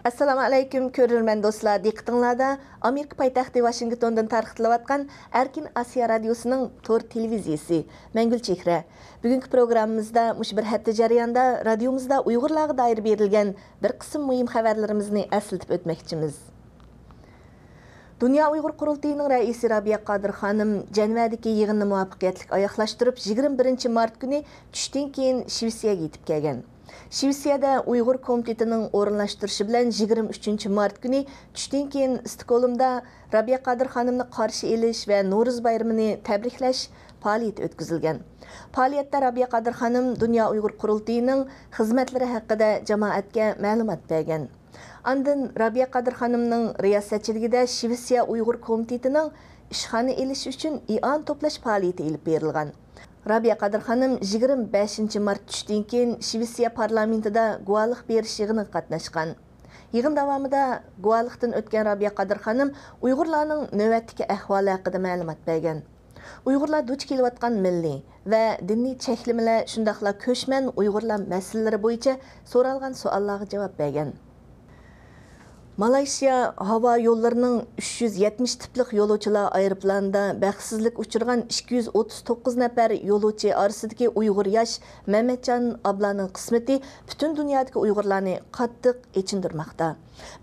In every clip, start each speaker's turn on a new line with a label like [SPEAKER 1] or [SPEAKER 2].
[SPEAKER 1] Assalamu alaykum ko'rilman do'stlar. Diqqatinglarda Amerika poytaxti Washingtondan tarqatilayotgan Erkin Asiya radiosining tor televiziyasi Mangul Chehra. Bugungi programmamizda mush bir hafta jarayonida radiomizda Uyg'urlarga doir berilgan bir qism muhim xabarlarimizni eslatib o'tmoqchimiz. Dünya Uyghur Qurultayining raisi Rabiya Qadir xonim Janvadagi yig'inni muvaffaqiyatli oyoqlashtirib 21 mart kuni tushdan keyin Shvetsiyaga yetib kelgan. Shvetsiyada Uyg'ur komitetining o'rinlashtirishi bilan 23 mart kuni tushdan keyin Stokgolmda Rabiya Qadir xonimni qarshi olish va Navro'z bayramini tabriklash faoliyati o'tkazilgan. Faoliyatda Rabiya Qadir xonim Dünya Uyghur Qurultayining xizmatlari haqida jamoatga ma'lumot bergan. Andın Rabiya Qadir xonimning riyosatchiligida Shvetsiya Uyg'ur komitetining ishxona elish uchun ion to'plash faoliyati olib berilgan. Rabiya Qadir xonim 25 mart tushdan keyin Shvetsiya parlamentida guvohlik berish yig'iniga qatnashgan. Yig'in davomida guvohlikdan o'tgan Rabiya Qadir xonim Uyg'urlarning navbatdagi ahvoli haqida ma'lumot bergan. Uyg'urlar duch kelayotgan milliy va diniy cheklamalar shundaqla ko'chman Uyg'urlar masalalari bo'yicha so'ralgan savollarga javob bergan. Malayziya havo yo'llarining 370 tiplik yo'lovchilar aeroplanida baxtsizlik uchirgan 239 nafar yo'lovchi orasidagi Uyg'ur yosh Mehmetjon ablaning qismati butun dunyodagi Uyg'urlarni qattiq echindirmoqda.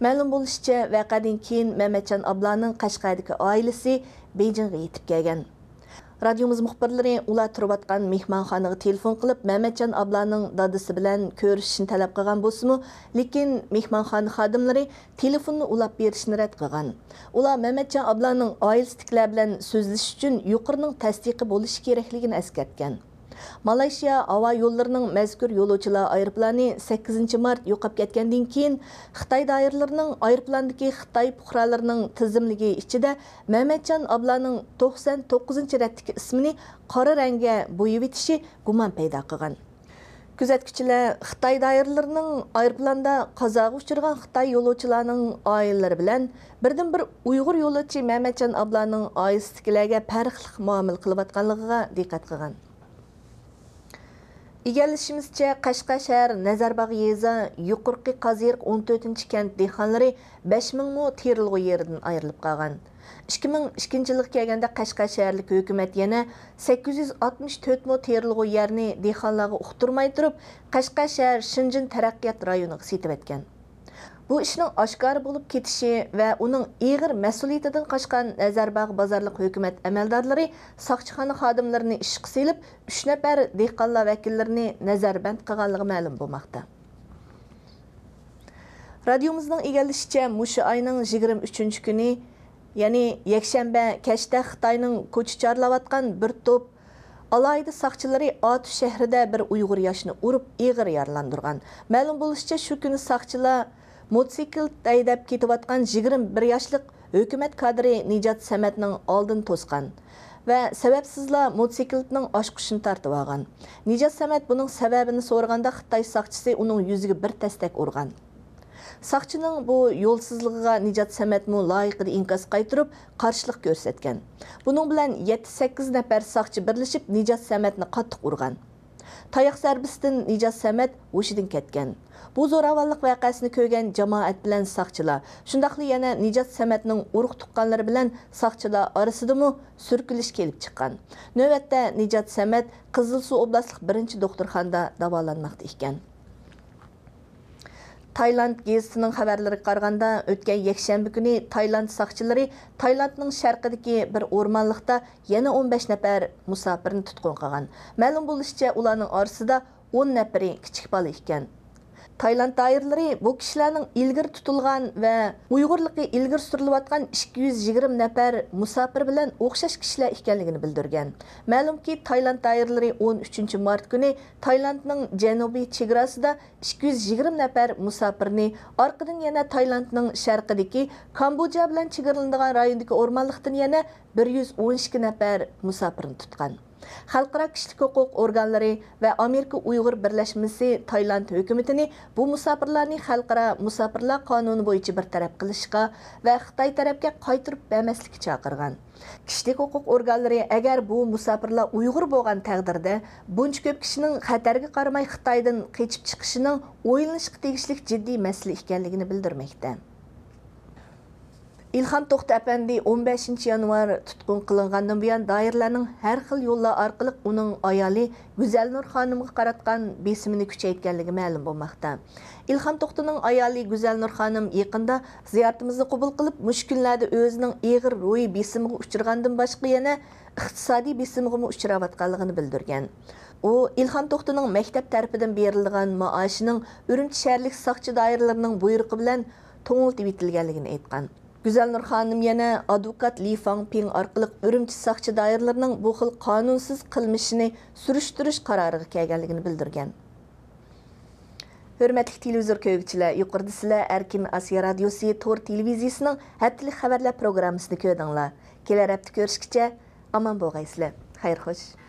[SPEAKER 1] Ma'lum bo'lishicha, voqeadan keyin Mehmetjon ablaning Qashqardagi oilasi Beyjingga yetib kelgan. Radiomiz muxbirlari ular turayotgan mehmonxonaga telefon qilib Mehmetjon ablaning dadasi bilan ko'rishishni talab qilgan bo'lsa-mu, lekin mehmonxona xodimlari telefonni ulab berishni rad qilgan. Ular Mehmetjon ablaning oilasidagilar bilan so'zlashish uchun yuqorining tasdiqi bo'lishi kerakligini eskartgan. Malayziya havo yo'llarining mazkur yo'lovchilar aeroplani 8 mart yo'qolib ketgandan keyin Xitoy doiralarining aeroplandagi Xitoy fuqarolarining tizimligi ichida Mehmetjon ablaning 99-raddagi ismini qora rangga bo'yab etishi gumon paydo qilgan. Kuzatuvchilar Xitoy doiralarining aeroplanda qazoga uchirgan Xitoy yo'lovchilarining oilalari bilan birdan-bir Uyg'ur yo'lovchi Mehmetjon ablaning oilasidagilarga farqli muomala qilayotganligiga diqqat qilgan. Egalishimizcha Qashqar shahar Nazarbog' yeza yuqorqi Qaziriq 14-kent dehqonlari 5000 mo terilg'u yeridan ayrilib qolgan. 2002-yilga kelganda Qashqar shaharlik hukumat yana 864 mo terilg'u yerni dehqonlarga uqtirmay turib, Qashqar shahar Shinjin taraqqiyot rayoniga setib etgan. Bu ishning oshkor bo'lib ketishi va uning ig'ir mas'uliyatidan qochgan Nazarbog' bozorlik hukumat amaldorlari soqchixona xodimlarini ishga selib 3 nafar dehqonlar vakillarini nazarband qilganligi ma'lum bo'lmoqda. Radiomizning egallishicha mushu oyning 23-kuni, ya'ni yakshanba kechda Xitoyning ko'chi chorlayotgan bir to'p alayda soqchilari Atu shahrida bir Uyg'ur yoshni urib ig'ir yaralandirgan. Ma'lum bo'lishicha, shu kuni soqchilar mototsikl haydab ketayotgan 21 yoshlik hukumat kadri Nijat Samatning oldin to'sgan va sababsizla mototsiklning oshqushini tortib olgan. Nijat Samat buning sababini so'raganda Xitoy soqchisi uning yuziga bir tastak urgan. Soqchining bu yo'lsizligiga Nijat Samatmu loyiqida inkas qaytirib qarshilik ko'rsatgan. Buning bilan 7-8 nafar soqchi birlashib Nijat Samatni qattiq urgan. Tayoq zarbisidan Nijat Samat hushidan ketgan. Bu zo'ravonlik voqeasini ko'rgan jamoat bilan soqchilar, shundaqli yana Nijat Samatning urug' tuqqanlari bilan soqchilar orasidami surkilish kelib chiqqan. Navbatda Nijat Samat Qizilsuv oblastlik 1-doktorxonada davolanmoqda ekan. Tayland gezitining xabarlariga qaraganda, o'tgan yakshanba kuni Tayland soqchilari Taylandning sharqidagi bir o'rmonlikda yana 15 nafar musofirni tutqun qilgan. Ma'lum bo'lishicha, ularning orasida 10 nafari kichik bola ekan. Tayland doiralari bu kishilarning ilgir tutilgan va Uyg'urligi ilgir surilayotgan 220 nafar musofir bilan o'xshash kishilar ekanligini bildirgan. Ma'lumki, Tayland doiralari 13 mart kuni Taylandning janubiy chegarasida 220 nafar musofirni, orqadan yana Taylandning sharqidagi Kamboja bilan chegaralanadigan rayondagi o'rmonlikdan yana 112 nafar musofirni tutgan. Xalqaro kishilik huquq organlari va Amerika Uyg'ur birlashmasi Tailand hukumatini bu musofirlarni xalqaro musofirlar qonuni bo'yicha bartaraf qilishga va Xitoy tarafga qaytarib bermaslikka chaqirgan. Kishilik huquq organlari agar bu musofirlar Uyg'ur bo'lgan taqdirda buncha ko'p kishining xatarga qaramay Xitoydan qochib chiqishining o'ylanishga tegishli jiddiy masala ekanligini bildirmoqda. İlham To'xta Apandi 15 yanvar tutqun qilingandan buyon doirlarning har xil yo'llar orqali uning ayoli Güzelnur xonimga qaratgan besimini kuchaytganligi ma'lum bo'lmoqda. İlham To'xtaning ayoli Güzelnur xonim yaqinda ziyoratimizni qabul qilib, mushkullarda o'zining og'ir ruhiy besimiga uchragandan boshqa yana iqtisodiy besimga uchrayotganligini bildirgan. U İlham To'xtaning maktab tarafidan berilgan maoshining Urumchi shaharlik soqchi doiralarining buyrug'i bilan to'ng'iltib etilganligini aytgan. Güzelnur xonim yana advokat Li Fangping orqali Urumchi soqchi doiralarining bu xil qonunsiz qilmishini surishtirish qaroriga kelganligini bildirgan. Hörmətli televizor ko'ruvchilar, yuqorida sizlar Erkin Asiya radiosi Tor televiziyasining haftalik xabarlar programmasini ko'rdinglar. Kelar hafta ko'rishguncha omon bo'lgaysizlar. Xayr xo'sh.